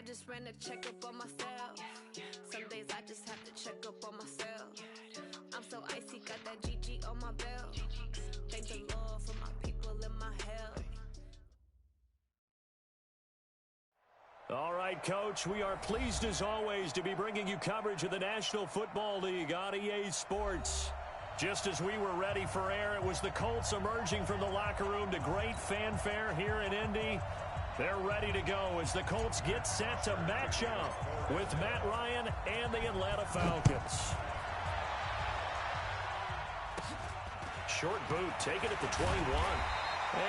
just ran a checkup on myself. Some days I just have to check up on myself. I'm so icy, got that GG on my belt. Thank the Lord for my people and my health. All right, Coach, we are pleased as always to be bringing you coverage of the National Football League on EA Sports. Just as we were ready for air, it was the Colts emerging from the locker room to great fanfare here in Indy. They're ready to go as the Colts get set to match up with Matt Ryan and the Atlanta Falcons. Short boot, taken at the 21.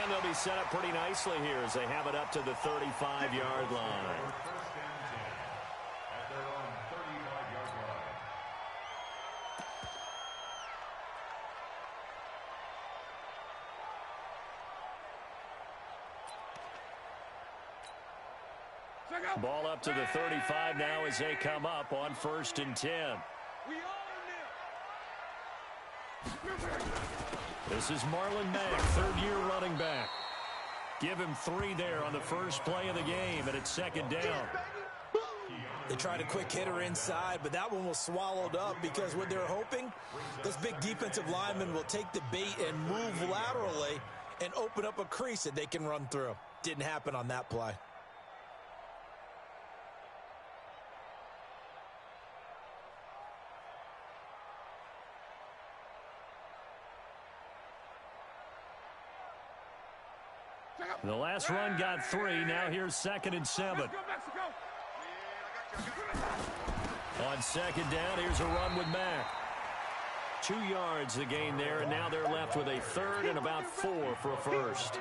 And they'll be set up pretty nicely here as they have it up to the 35-yard line. Ball up to the 35 now as they come up on 1st and 10. This is Marlon Mack, third-year running back. Give him 3 there on the first play of the game, and it's 2nd down. They tried a quick hitter inside, but that one was swallowed up because what they're hoping, those big defensive linemen will take the bait and move laterally and open up a crease that they can run through. Didn't happen on that play. The last run got 3. Now here's 2nd and 7. On 2nd down, here's a run with Mack. 2 yards the gain there, and now they're left with a 3rd and about 4 for a first.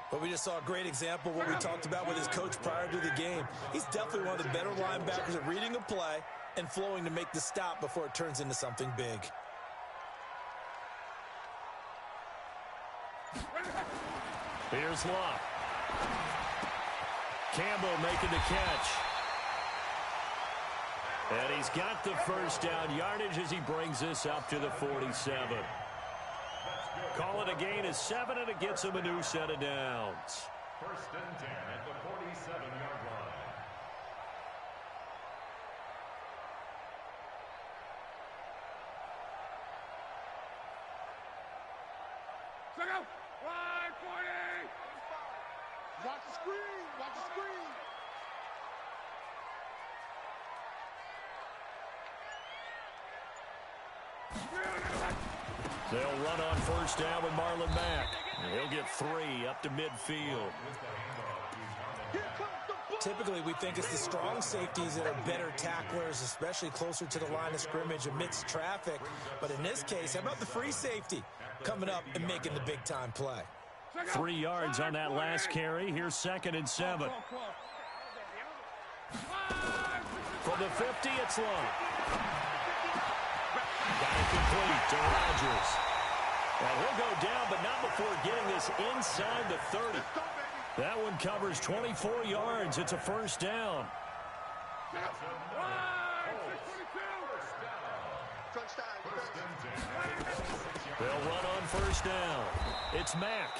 But we just saw a great example of what we talked about with his coach prior to the game. He's definitely one of the better linebackers at reading a play and flowing to make the stop before it turns into something big. Here's Locke. Campbell making the catch. And he's got the first down yardage as he brings this up to the 47. Call it a gain of 7, and it gets him a new set of downs. 1st and 10 at the 47-yard line. Check out. Line 40. Watch the screen. Watch the screen. They'll run on 1st down with Marlon Mack. And he'll get 3 up to midfield. Typically, we think it's the strong safeties that are better tacklers, especially closer to the line of scrimmage amidst traffic. But in this case, how about the free safety coming up and making the big-time play? 3 yards on that last carry. Here's 2nd and 7. From the 50, it's long. Got it complete to Rodgers. Well, he'll go down, but not before getting this inside the 30. That one covers 24 yards. It's a 1st down. They'll run on 1st down. It's Mack.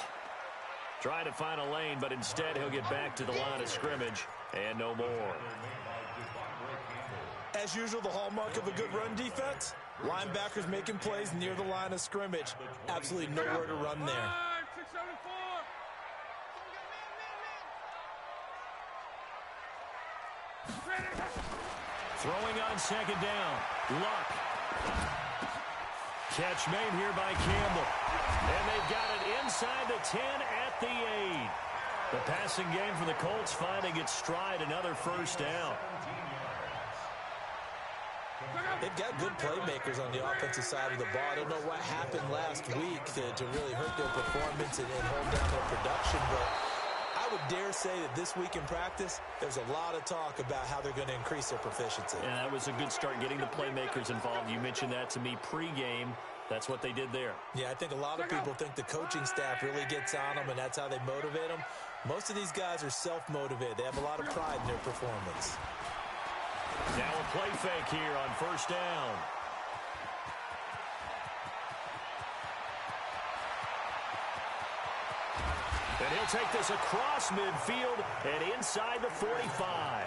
Trying to find a lane, but instead he'll get back to the line of scrimmage and no more. As usual, the hallmark of a good run defense, linebackers making plays near the line of scrimmage. Absolutely nowhere to run there. Throwing on 2nd down. Luck. Catch made here by Campbell. And they've got it inside the 10 at the 8. The passing game for the Colts finding its stride, another 1st down. They've got good playmakers on the offensive side of the ball. I don't know what happened last week to really hurt their performance and hold down their production, but I would dare say that this week in practice, there's a lot of talk about how they're going to increase their proficiency. And that was a good start, getting the playmakers involved. You mentioned that to me pregame. That's what they did there. Yeah, I think a lot of people think the coaching staff really gets on them, and that's how they motivate them. Most of these guys are self-motivated. They have a lot of pride in their performance. Now a play fake here on 1st down. And he'll take this across midfield and inside the 45.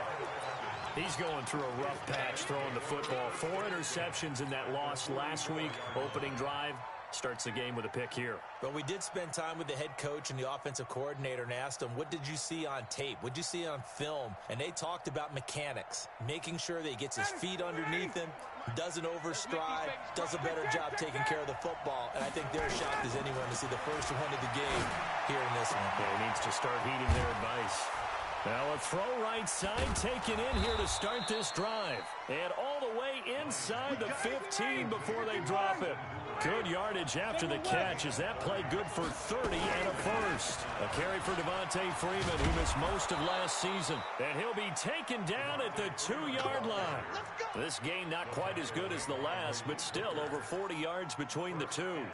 He's going through a rough patch throwing the football. 4 interceptions in that loss last week. Opening drive. Starts the game with a pick here. But we did spend time with the head coach and the offensive coordinator and asked them, what did you see on tape? What did you see on film? And they talked about mechanics, making sure that he gets his feet underneath him, doesn't overstride, does a better job taking care of the football. And I think they're shocked as anyone to see the first one of the game here in this one. Yeah, he needs to start heeding their advice. Now a throw right side taken in here to start this drive. And all the way inside the 15 before they drop it. Good yardage after the catch as that play good for 30 and a first. A carry for Devontae Freeman, who missed most of last season. And he'll be taken down at the 2-yard line. This gain not quite as good as the last, but still over 40 yards between the two.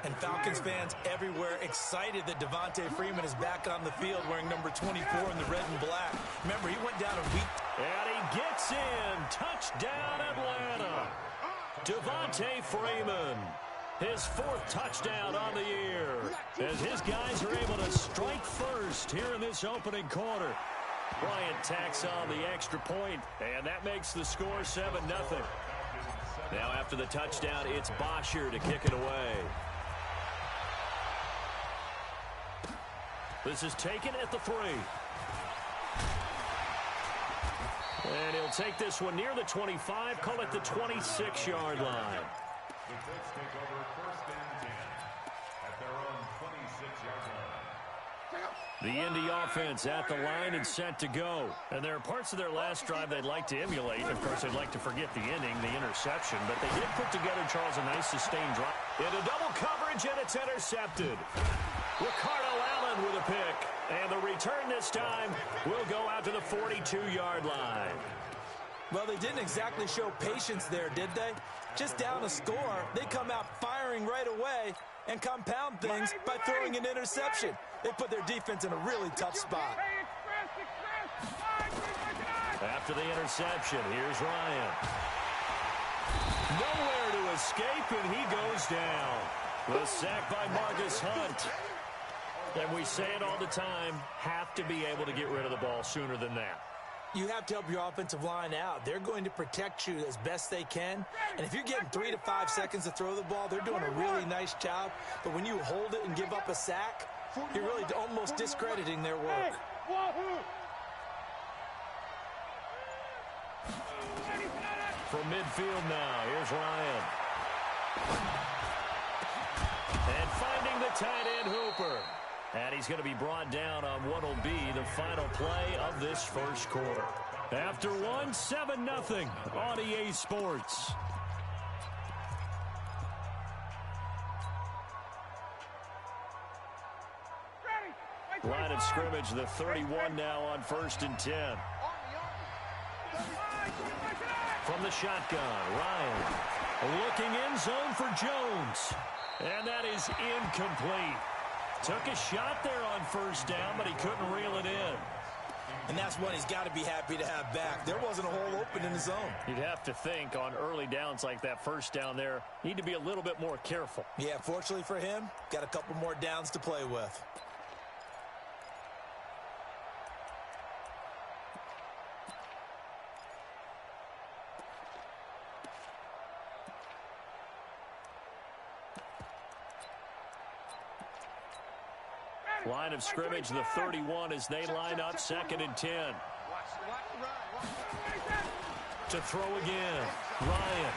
And Falcons fans everywhere excited that Devontae Freeman is back on the field wearing number 24 in the red and black. Remember, he went down a week. And he gets in. Touchdown, Atlanta. Devontae Freeman, his 4th touchdown on the year, as his guys are able to strike first here in this opening quarter. Bryant tacks on the extra point, and that makes the score 7-0. Now after the touchdown, it's Bosher to kick it away. This is taken at the 3. And he'll take this one near the 25, call it the 26-yard line. The Colts take over 1st and 10 at their own 26-yard line. The Indy offense at the line and set to go. And there are parts of their last drive they'd like to emulate. Of course, they'd like to forget the ending, the interception. But they did put together, Charles, a nice sustained drive. Into double coverage, and it's intercepted. Ricardo Allen with a pick. And the return this time will go out to the 42-yard line. Well, they didn't exactly show patience there, did they? Just down a score, they come out firing right away and compound things by throwing an interception. They put their defense in a really tough spot. After the interception, here's Ryan. Nowhere to escape, and he goes down. The sack by Marcus Hunt. And we say it all the time, have to be able to get rid of the ball sooner than that. You have to help your offensive line out. They're going to protect you as best they can. And if you're getting 3 to 5 seconds to throw the ball, they're doing a really nice job. But when you hold it and give up a sack, you're really almost discrediting their work. From midfield now, here's Ryan. And finding the tight end Hooper. And he's going to be brought down on what will be the final play of this first quarter. After one, 7-0 on EA Sports. Line of scrimmage, the 31 now on 1st and 10. From the shotgun, Ryan looking end zone for Jones. And that is incomplete. Took a shot there on 1st down, but he couldn't reel it in. And that's what he's got to be happy to have back. There wasn't a hole open in the zone. You'd have to think on early downs like that 1st down there, need to be a little bit more careful. Yeah, fortunately for him, got a couple more downs to play with. Line of scrimmage, the 31 as they line up 2nd and 10. To throw again. Ryan.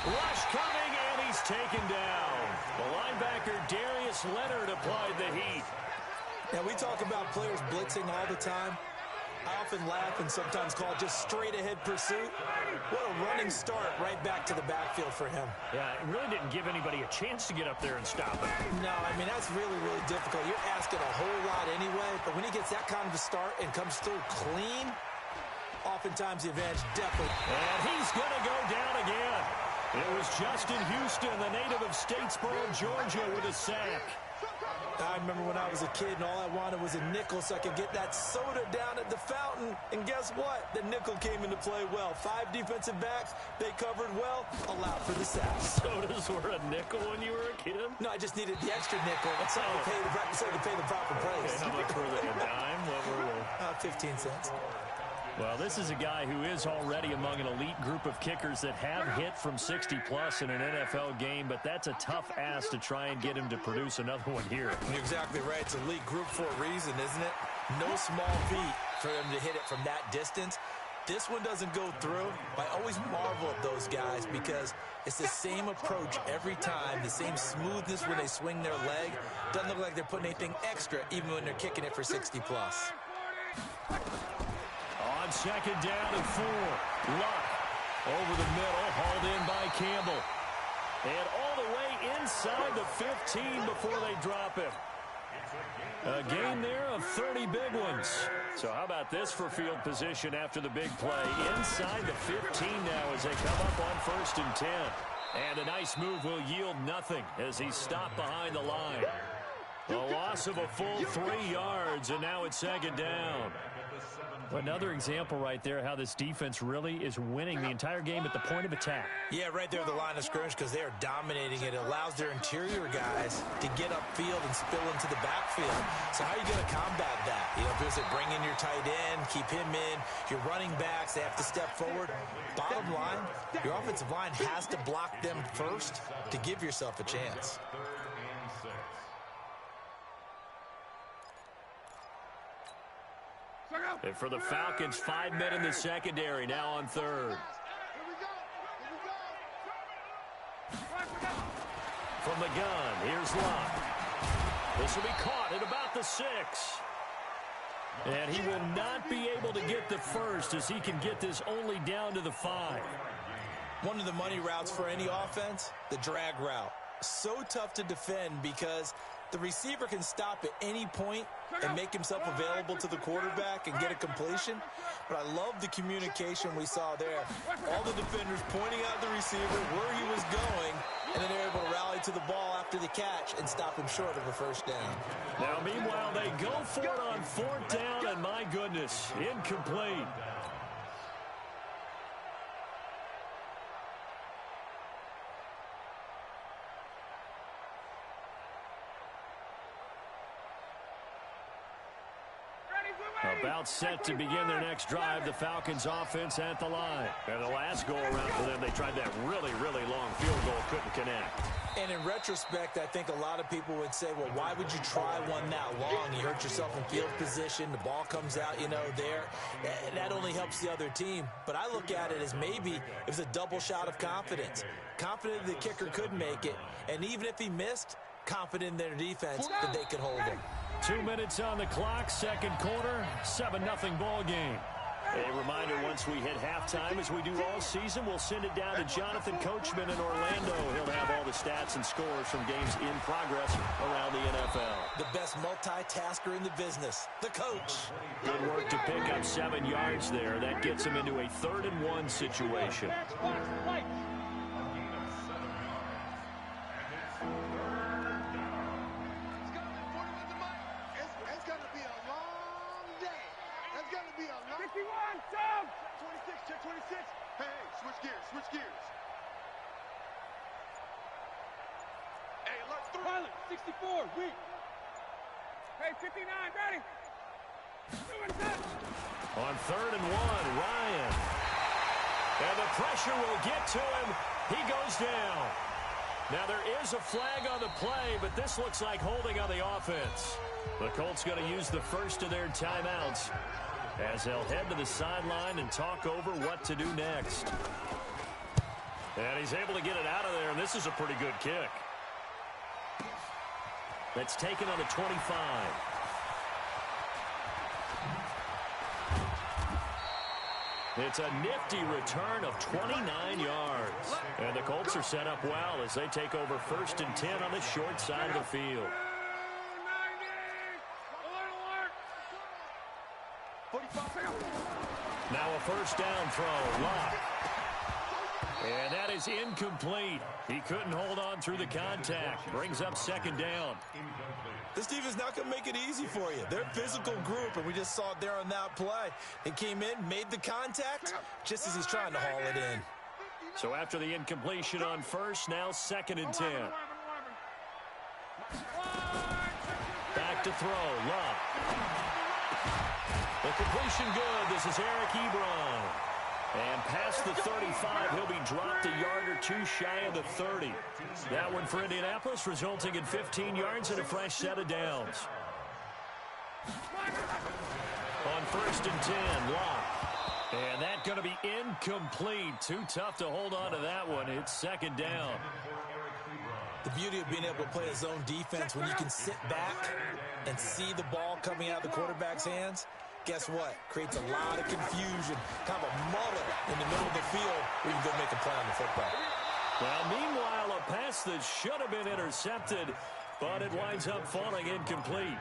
Rush coming, and he's taken down. The linebacker, Darius Leonard, applied the heat. Now, we talk about players blitzing all the time. I often laugh and sometimes call it just straight-ahead pursuit. What a running start right back to the backfield for him. Yeah, it really didn't give anybody a chance to get up there and stop it. No, I mean, that's really, really difficult. You're asking a whole lot anyway, but when he gets that kind of a start and comes through clean, oftentimes the advantage definitely. And he's going to go down again. It was Justin Houston, the native of Statesboro, Georgia, with a sack. I remember when I was a kid and all I wanted was a nickel so I could get that soda down at the fountain. And guess what? The nickel came into play well. 5 defensive backs, they covered well, allowed for the sack. Sodas were a nickel when you were a kid? No, I just needed the extra nickel so I could pay the proper price. Okay, how much were they, a dime? What were they? 15 cents. Well, this is a guy who is already among an elite group of kickers that have hit from 60-plus in an NFL game, but that's a tough ask to try and get him to produce another one here. You're exactly right. It's elite group for a reason, isn't it? No small feat for him to hit it from that distance. This one doesn't go through. I always marvel at those guys because it's the same approach every time, the same smoothness when they swing their leg. Doesn't look like they're putting anything extra even when they're kicking it for 60-plus. On second down and 4. Luck over the middle, hauled in by Campbell. And all the way inside the 15 before they drop him. A gain there of 30 big ones. So how about this for field position after the big play? Inside the 15 now as they come up on 1st and 10. And a nice move will yield nothing as he's stopped behind the line. A loss of a full 3 yards, and now it's second down. Another example right there how this defense really is winning the entire game at the point of attack. Yeah, right there at the line of scrimmage because they are dominating it. It allows their interior guys to get upfield and spill into the backfield. So how are you going to combat that? You know, if there's a bring in your tight end, keep him in, your running backs, they have to step forward. Bottom line, your offensive line has to block them first to give yourself a chance. And for the Falcons, 5 men in the secondary, now on 3rd. From the gun, here's Luck. This will be caught at about the 6. And he will not be able to get the first as he can get this only down to the 5. One of the money routes for any offense, the drag route. So tough to defend because the receiver can stop at any point and make himself available to the quarterback and get a completion. But I love the communication we saw there. All the defenders pointing out the receiver where he was going, and then they're able to rally to the ball after the catch and stop him short of a first down. Now, meanwhile, they go for it on 4th down, and my goodness, incomplete. About set to begin their next drive, the Falcons offense at the line. And the last go-around for them, they tried that really, really long field goal, couldn't connect. And in retrospect, I think a lot of people would say, well, why would you try one that long? You hurt yourself in field position, the ball comes out, you know, there. That only helps the other team. But I look at it as maybe it was a double shot of confidence. Confident the kicker could make it, and even if he missed, confident in their defense that they could hold him. 2 minutes on the clock, second quarter, 7-0 ball game. A reminder, once we hit halftime, as we do all season, we'll send it down to Jonathan Coachman in Orlando. He'll have all the stats and scores from games in progress around the NFL. The best multitasker in the business, the coach. Good work to pick up 7 yards there. That gets him into a 3rd and 1 situation. Switch gears. Hey, alert 3. Pilot, 64, weak. Hey, 59, ready. On 3rd and 1, Ryan. And the pressure will get to him. He goes down. Now there is a flag on the play, but this looks like holding on the offense. The Colts going to use the first of their timeouts as they'll head to the sideline and talk over what to do next. And he's able to get it out of there, and this is a pretty good kick. That's taken on the 25. It's a nifty return of 29 yards. And the Colts are set up well as they take over 1st and 10 on the short side of the field. Now a first down throw. Lock. And that is incomplete. He couldn't hold on through the contact. Brings up second down. This defense not going to make it easy for you. They're a physical group, and we just saw it there on that play. He came in, made the contact, just as he's trying to haul it in. So after the incompletion on first, now 2nd and 10. Back to throw. Love. The completion good. This is Eric Ebron. And past the 35, he'll be dropped a yard or two shy of the 30. That one for Indianapolis, resulting in 15 yards and a fresh set of downs. On 1st and 10, Locke. And that going to be incomplete. Too tough to hold on to that one. It's 2nd down. The beauty of being able to play a zone defense when you can sit back and see the ball coming out of the quarterback's hands, guess what? Creates a lot of confusion, kind of a muddle in the middle of the field where you can go make a play on the football. Well, meanwhile, a pass that should have been intercepted, but it winds up falling incomplete.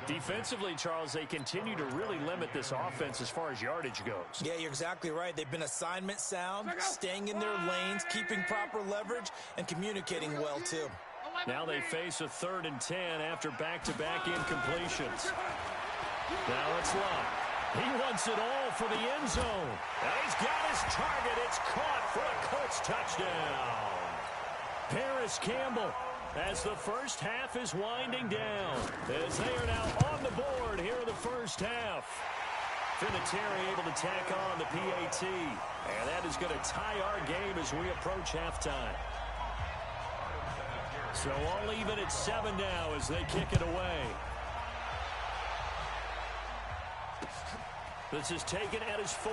Defensively, Charles, they continue to really limit this offense as far as yardage goes. Yeah, you're exactly right. They've been assignment sound, staying in their lanes, keeping proper leverage, and communicating well, too. Now they face a 3rd and 10 after back-to-back incompletions. Now it's Locke. He wants it all for the end zone. And he's got his target. It's caught for a Colts touchdown. Paris Campbell, as the first half is winding down, as they are now on the board here in the first half. Vinatieri able to tack on the PAT, and that is going to tie our game as we approach halftime. So all even at 7 now as they kick it away. This is taken at his 4.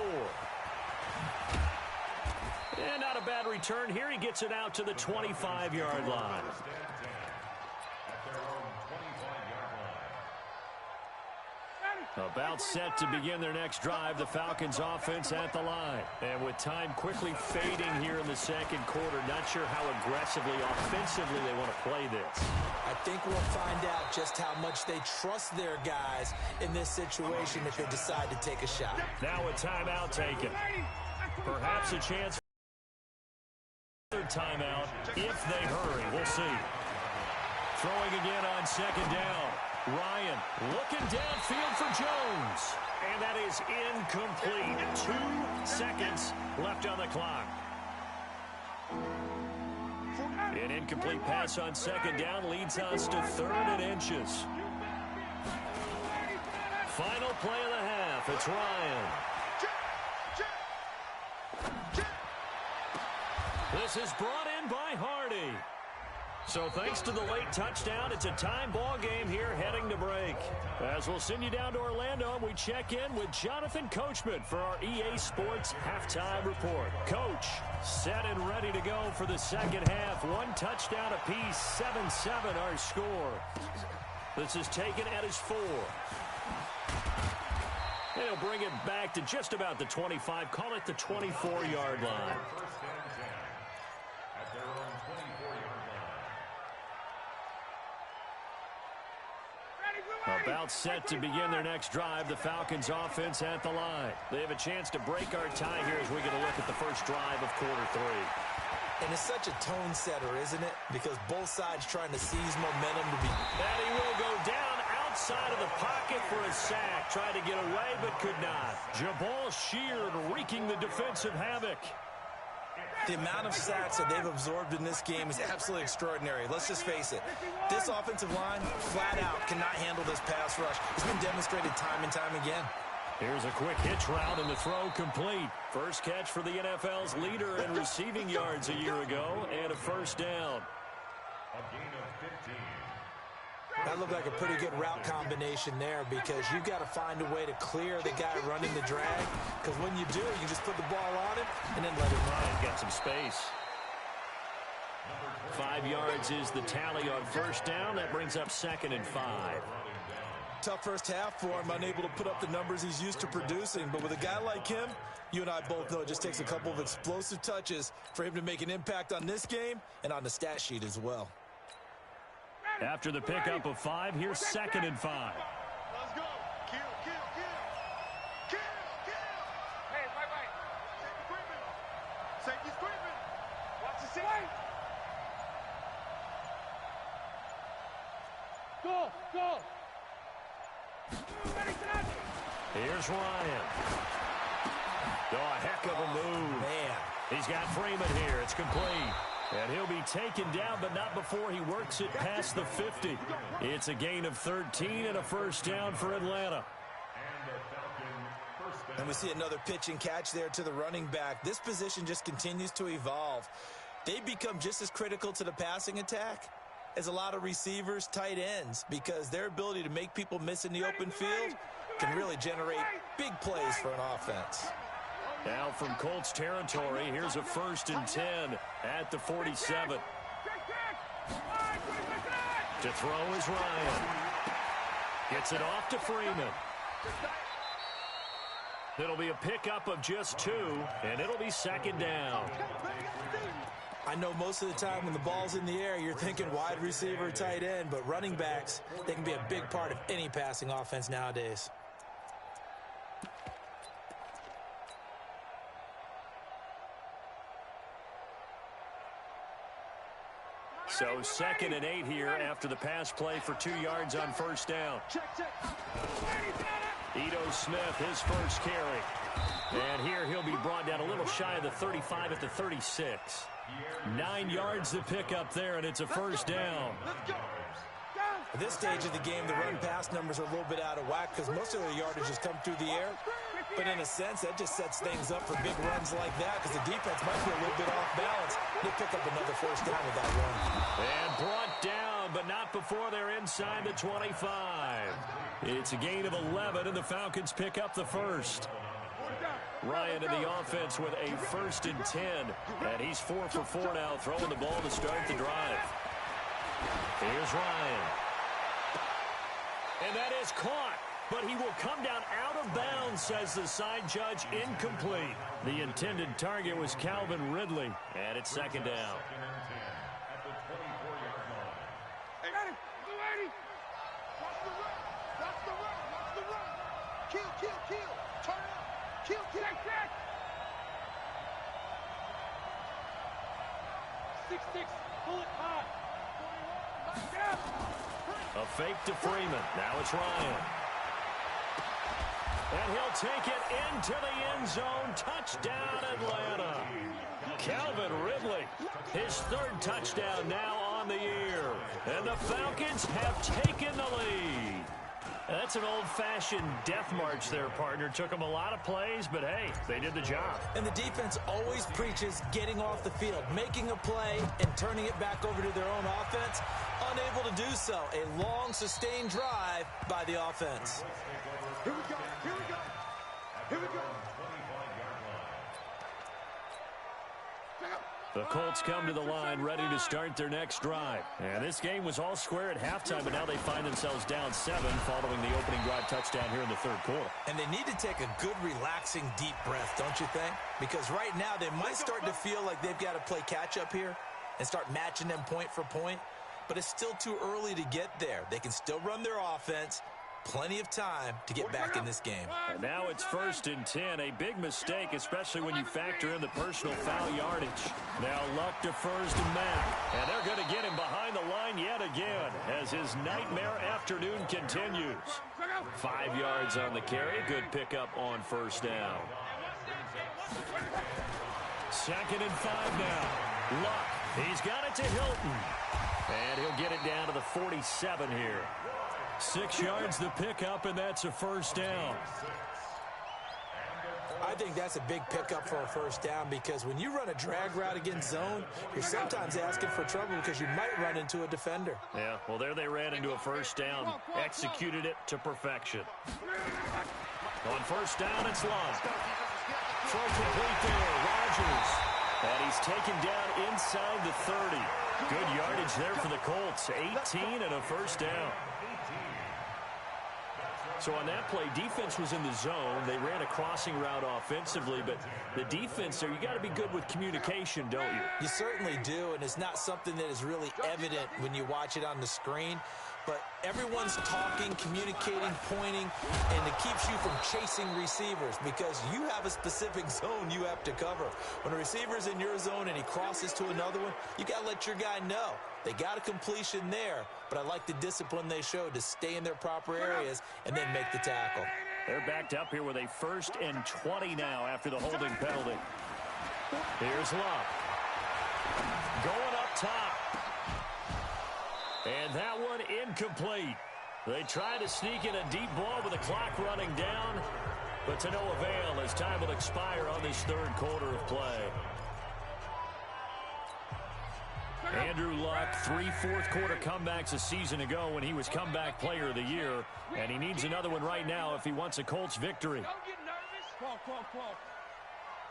And not a bad return here. He gets it out to the 25-yard line. About set to begin their next drive, the Falcons offense at the line. And with time quickly fading here in the second quarter, not sure how aggressively, offensively they want to play this. I think we'll find out just how much they trust their guys in this situation if they decide to take a shot. Now a timeout taken. Perhaps a chance for another timeout if they hurry. We'll see. Throwing again on 2nd down. Ryan looking downfield for Jones. And that is incomplete. 2 seconds left on the clock. An incomplete pass on 2nd down leads us to 3rd and inches. Final play of the half. It's Ryan. This is brought in by Hardy. So thanks to the late touchdown, it's a time ball game here heading to break. As we'll send you down to Orlando, and we check in with Jonathan Coachman for our EA Sports Halftime Report. Coach, set and ready to go for the second half. 1 touchdown apiece, 7-7 our score. This is taken at his 4. And he'll bring it back to just about the 25, call it the 24-yard line. About set to begin their next drive, the Falcons offense at the line. They have a chance to break our tie here as we get a look at the first drive of quarter 3. And it's such a tone setter, isn't it? Because both sides trying to seize momentum to be... And he will go down outside of the pocket for a sack. Tried to get away, but could not. Jabal Sheard wreaking the defensive havoc. The amount of sacks that they've absorbed in this game is absolutely extraordinary. Let's just face it. This offensive line, flat out, cannot handle this pass rush. It's been demonstrated time and time again. Here's a quick hitch route, and the throw complete. First catch for the NFL's leader in receiving yards a year ago, and a first down. A gain of 15. That looked like a pretty good route combination there because you've got to find a way to clear the guy running the drag. Because when you do, you just put the ball on him and then let him run. Got some space. 5 yards is the tally on first down. That brings up 2nd and 5. Tough first half for him, unable to put up the numbers he's used to producing. But with a guy like him, you and I both know it just takes a couple of explosive touches for him to make an impact on this game and on the stat sheet as well. After the pickup of 5, here's 2nd and 5. Let's go. Kill, kill, kill. Kill, kill. Hey, bye-bye. Safety screaming. Safety screaming. Go. Here's Ryan. Oh, a heck of a move. Man. He's got Freeman here. It's complete. And he'll be taken down, but not before he works it past the 50. It's a gain of 13 and a first down for Atlanta. And we see another pitch and catch there to the running back. This position just continues to evolve. They become just as critical to the passing attack as a lot of receivers, tight ends, because their ability to make people miss in the open field can really generate big plays for an offense. Now from Colts territory, here's a 1st and 10 at the 47. To throw is Ryan. Gets it off to Freeman. It'll be a pickup of just 2, and it'll be 2nd down. I know most of the time when the ball's in the air, you're thinking wide receiver, tight end, but running backs, they can be a big part of any passing offense nowadays. So 2nd and 8 here after the pass play for 2 yards on 1st down. Ito Smith, his first carry. And here he'll be brought down a little shy of the 35 at the 36. 9 yards to pick up there, and it's a 1st down. At this stage of the game, the run-pass numbers are a little bit out of whack because most of the yardage has come through the air. But in a sense, that just sets things up for big runs like that because the defense might be a little bit off balance. They pick up another 1st down with that run. And brought down, but not before they're inside the 25. It's a gain of 11, and the Falcons pick up the 1st. Ryan in the offense with a 1st and 10. And he's 4 for 4 now, throwing the ball to start the drive. Here's Ryan. And that is caught. But he will come down out of bounds, says the side judge. Incomplete. The intended target was Calvin Ridley. And it's 2nd down. Hey, ready. Watch the run. Watch the run. Watch the run. Kill. Turn up. Kill. Check. 6-6. Pull it high. A fake to Freeman. Now it's Ryan. And he'll take it into the end zone. Touchdown, Atlanta. Calvin Ridley, his 3rd touchdown now on the year. And the Falcons have taken the lead. That's an old-fashioned death march there, partner. Took them a lot of plays, but hey, they did the job. And the defense always preaches getting off the field, making a play, and turning it back over to their own offense. Unable to do so. A long, sustained drive by the offense. Here we go. The Colts come to the line ready to start their next drive. And this game was all square at halftime, but now they find themselves down 7 following the opening drive touchdown here in the 3rd quarter. And they need to take a good, relaxing, deep breath, don't you think? Because right now they might start to feel like they've got to play catch-up here and start matching them point for point. But it's still too early to get there. They can still run their offense. Plenty of time to get back in this game. And now it's 1st and 10. A big mistake, especially when you factor in the personal foul yardage. Now Luck defers to Mack. And they're going to get him behind the line yet again as his nightmare afternoon continues. 5 yards on the carry. Good pickup on 1st down. 2nd and 5 now. Luck. He's got it to Hilton. And he'll get it down to the 47 here. 6 yards the pickup, and that's a 1st down. I think that's a big pickup for a 1st down because when you run a drag route against zone, you're sometimes asking for trouble because you might run into a defender. Yeah, well, there they ran into a 1st down, executed it to perfection. On 1st down, it's Love. Throw complete there, Rodgers. And he's taken down inside the 30. Good yardage there for the Colts, 18 and a 1st down. So on that play, defense was in the zone. They ran a crossing route offensively, but the defense there, you got to be good with communication, don't you? You certainly do, and it's not something that is really evident when you watch it on the screen. But everyone's talking, communicating, pointing, and it keeps you from chasing receivers because you have a specific zone you have to cover. When a receiver's in your zone and he crosses to another one, you got to let your guy know. They got a completion there, but I like the discipline they showed to stay in their proper areas and then make the tackle. They're backed up here with a 1st and 20 now after the holding penalty. Here's Luck. Going up top. And that one incomplete. They try to sneak in a deep ball with the clock running down, but to no avail as time will expire on this 3rd quarter of play. Andrew Luck, 3 fourth-quarter comebacks a season ago when he was comeback player of the year, and he needs another one right now if he wants a Colts victory. Don't get nervous. Call.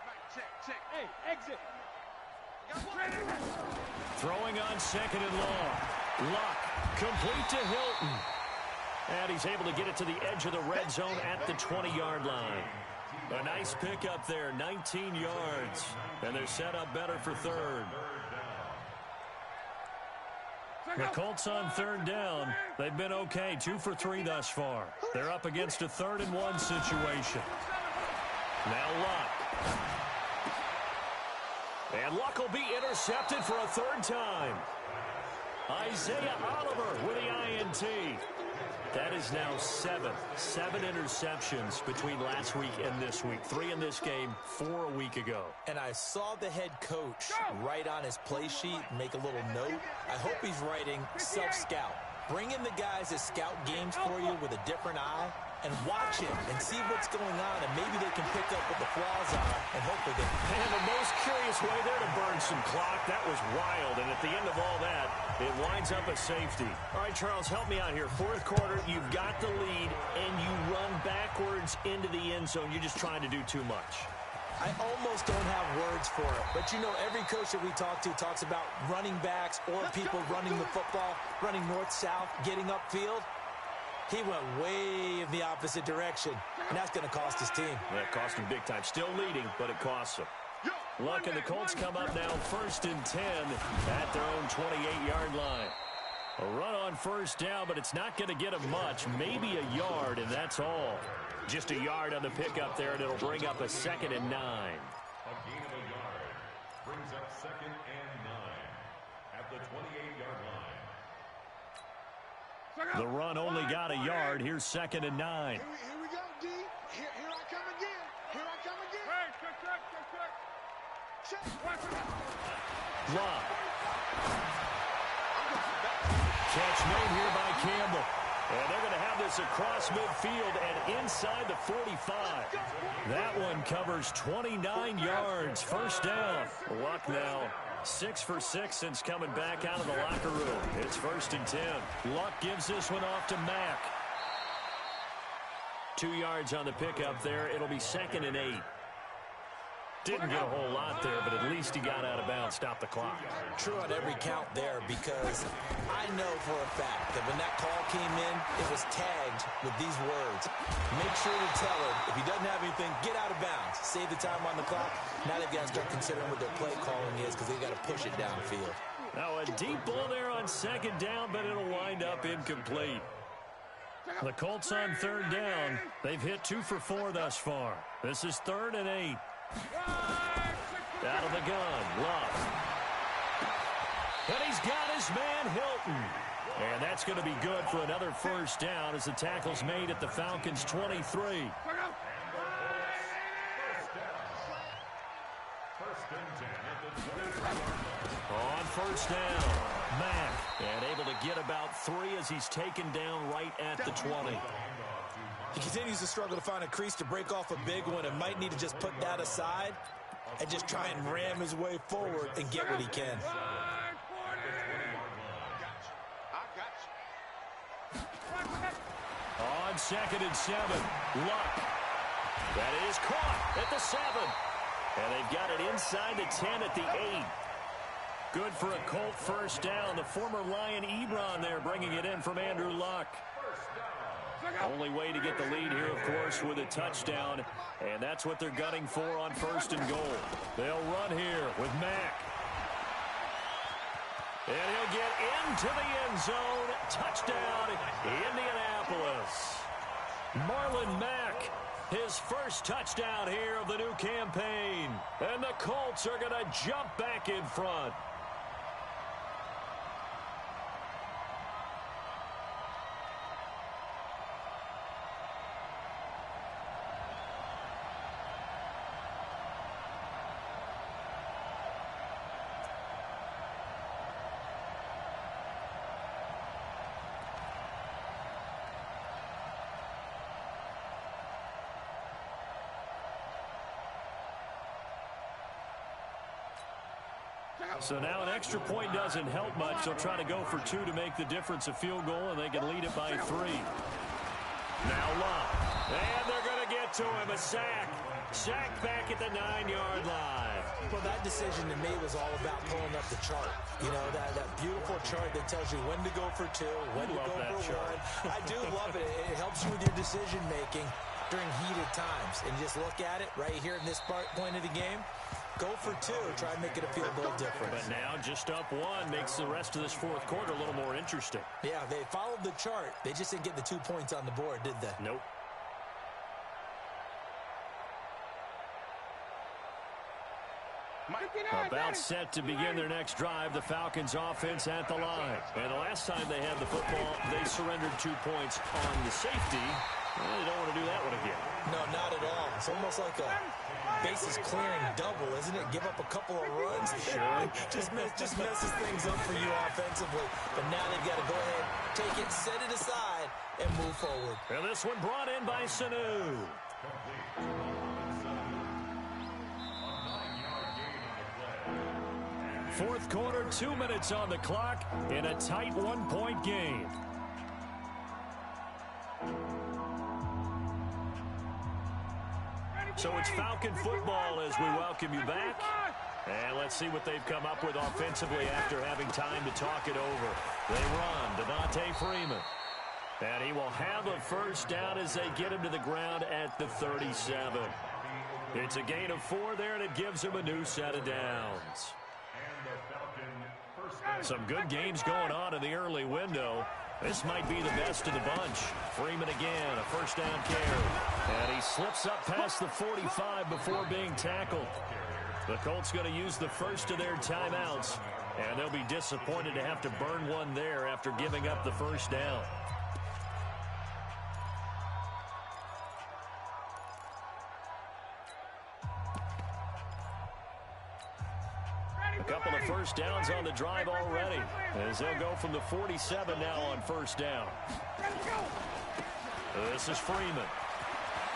Right, check. Hey, exit. Throwing on 2nd and long. Luck, complete to Hilton. And he's able to get it to the edge of the red zone at the 20-yard line. A nice pickup there, 19 yards. And they're set up better for 3rd. The Colts on 3rd down. They've been okay, 2 for 3 thus far. They're up against a 3rd and 1 situation. Now Luck. And Luck will be intercepted for a 3rd time. Isaiah Oliver with the INT. That is now 7 interceptions between last week and this week. 3 in this game, 4 a week ago. And I saw the head coach write on his play sheet, make a little note. I hope he's writing self-scout. Bring in the guys that scout games for you with a different eye and watch him and see what's going on, and maybe they can pick up what the flaws are and hopefully they can. And the most curious way there to burn some clock. That was wild, and at the end of all that, it winds up a safety. All right, Charles, help me out here. 4th quarter, you've got the lead, and you run backwards into the end zone. You're just trying to do too much. I almost don't have words for it, but you know, every coach that we talk to talks about running backs or people running the football, running north-south, getting upfield. He went way in the opposite direction, and that's going to cost his team. That cost him big time. Still leading, but it costs him. Luck and the Colts come up now 1st and 10 at their own 28-yard line. A run on 1st down, but it's not going to get him much. Maybe a yard, and that's all. Just a yard on the pickup there, and it'll bring up a 2nd and 9. A gain of a yard brings up 2nd and 9 at the 28-yard line. The run only got a yard. Here's 2nd and 9. Here we go, D. Here I come again. Hey, check. Luck. Catch made here by Campbell. And they're going to have this across midfield and inside the 45. That one covers 29 yards. 1st down. Luck now 6 for 6 since coming back out of the locker room. It's 1st and 10. Luck gives this one off to Mack. 2 yards on the pickup there. It'll be 2nd and 8. Didn't get a whole lot there, but at least he got out of bounds, stopped the clock. True on every count there, because I know for a fact that when that call came in, it was tagged with these words. Make sure to tell him, if he doesn't have anything, get out of bounds. Save the time on the clock. Now they've got to start considering what their play calling is, because they've got to push it downfield. Now a deep ball there on 2nd down, but it'll wind up incomplete. The Colts on 3rd down. They've hit 2 for 4 thus far. This is 3rd and 8. Out of the gun, Luck. And he's got his man, Hilton. And that's going to be good for another 1st down as the tackle's made at the Falcons' 23. On 1st down, Mack. And able to get about 3 as he's taken down right at the 20. He continues to struggle to find a crease to break off a big one and might need to just put that aside and just try and ram his way forward and get what he can. On 2nd and 7, Luck. That is caught at the 7. And they've got it inside the 10 at the 8. Good for a Colt 1st down. The former Lion Ebron there bringing it in from Andrew Luck. Only way to get the lead here, of course, with a touchdown. And that's what they're gunning for on 1st and goal. They'll run here with Mack. And he'll get into the end zone. Touchdown, Indianapolis. Marlon Mack, his first touchdown here of the new campaign. And the Colts are going to jump back in front. So now an extra point doesn't help much. They'll try to go for 2 to make the difference a field goal, and they can lead it by 3. Now Love. And they're going to get to him. A sack. Sack back at the 9-yard line. Well, that decision to me was all about pulling up the chart. You know, that beautiful chart that tells you when to go for 2, when to go for 1. I do love it. It helps you with your decision-making during heated times. And just look at it right here in this point of the game. Go for 2. Try and make it a field goal difference. But now just up 1 makes the rest of this fourth quarter a little more interesting. Yeah, they followed the chart. They just didn't get the 2 points on the board, did they? Nope. About set to begin their next drive, the Falcons offense at the line. And the last time they had the football, they surrendered 2 points on the safety. Well, they don't want to do that one again. No, not at all. It's almost like a bases clearing double, isn't it? Give up a couple of runs. Sure. just messes things up for you offensively. But now they've got to go ahead, take it, set it aside, and move forward. And this one brought in by Sanu. Fourth quarter, 2 minutes on the clock in a tight 1-point game. So it's Falcon football as we welcome you back. And let's see what they've come up with offensively after having time to talk it over. They run, Devontae Freeman. And he will have a first down as they get him to the ground at the 37. It's a gain of 4 there, and it gives him a new set of downs. Some good games going on in the early window. This might be the best of the bunch. Freeman again, a first down carry. And he slips up past the 45 before being tackled. The Colts going to use the first of their timeouts. And they'll be disappointed to have to burn one there after giving up the first down. A couple of first downs on the drive already, as they'll go from the 47 now on first down. This is Freeman.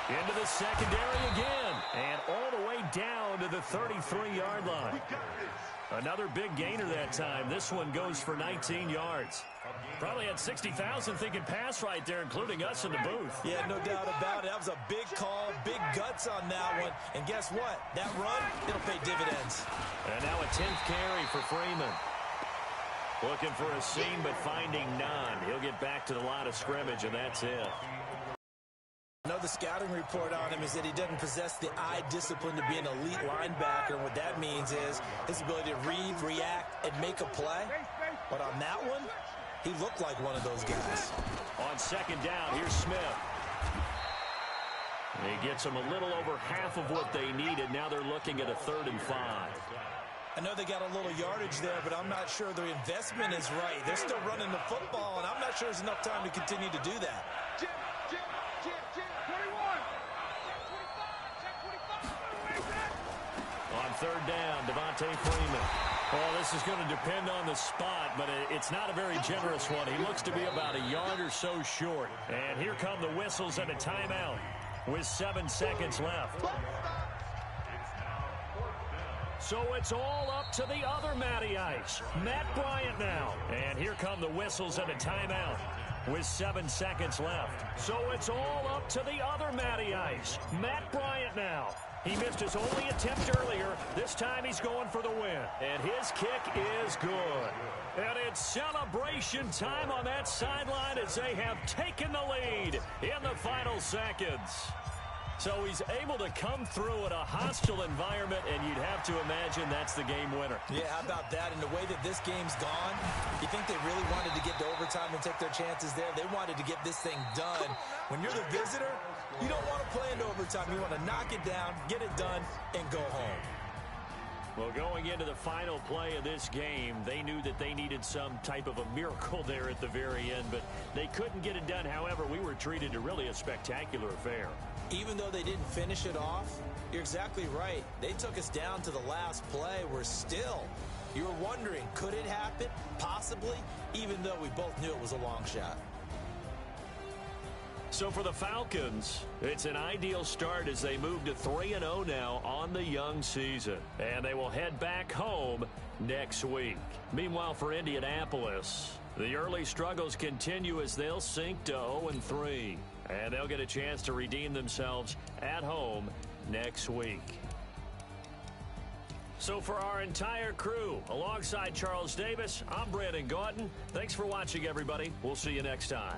Into the secondary again, and all the way down to the 33-yard line. Another big gainer that time. This one goes for 19 yards. Probably had 60,000 thinking pass right there, including us in the booth. Yeah, no doubt about it. That was a big call, big guts on that one. And guess what? That run, it'll pay dividends. And now a 10th carry for Freeman. Looking for a seam, but finding none. He'll get back to the line of scrimmage, and that's it. I know the scouting report on him is that he doesn't possess the eye discipline to be an elite linebacker. And what that means is his ability to read, react, and make a play. But on that one, he looked like one of those guys. On second down, here's Smith. He gets them a little over half of what they needed. Now they're looking at a 3rd and 5. I know they got a little yardage there, but I'm not sure the investment is right. They're still running the football, and I'm not sure there's enough time to continue to do that. On third down, Devontae Freeman. Well, this is going to depend on the spot, but it's not a very generous one. He looks to be about a yard or so short. And here come the whistles and a timeout with 7 seconds left. So it's all up to the other Matty Ice, Matt Bryant now. And here come the whistles and a timeout with 7 seconds left. So it's all up to the other Matty Ice, Matt Bryant now. He missed his only attempt earlier. This time he's going for the win. And his kick is good. And it's celebration time on that sideline as they have taken the lead in the final seconds. So he's able to come through in a hostile environment, and you'd have to imagine that's the game winner. Yeah, how about that? And the way that this game's gone, you think they really wanted to get to overtime and take their chances there? They wanted to get this thing done. When you're the visitor, you don't want to play into overtime. You want to knock it down, get it done, and go home. Well, going into the final play of this game, they knew that they needed some type of a miracle there at the very end, but they couldn't get it done. However, we were treated to really a spectacular affair. Even though they didn't finish it off, you're exactly right. They took us down to the last play. We're still, you were wondering, could it happen? Possibly, even though we both knew it was a long shot. So for the Falcons, it's an ideal start as they move to 3-0 now on the young season. And they will head back home next week. Meanwhile, for Indianapolis, the early struggles continue as they'll sink to 0-3. And they'll get a chance to redeem themselves at home next week. So for our entire crew, alongside Charles Davis, I'm Brandon Gautin. Thanks for watching, everybody. We'll see you next time.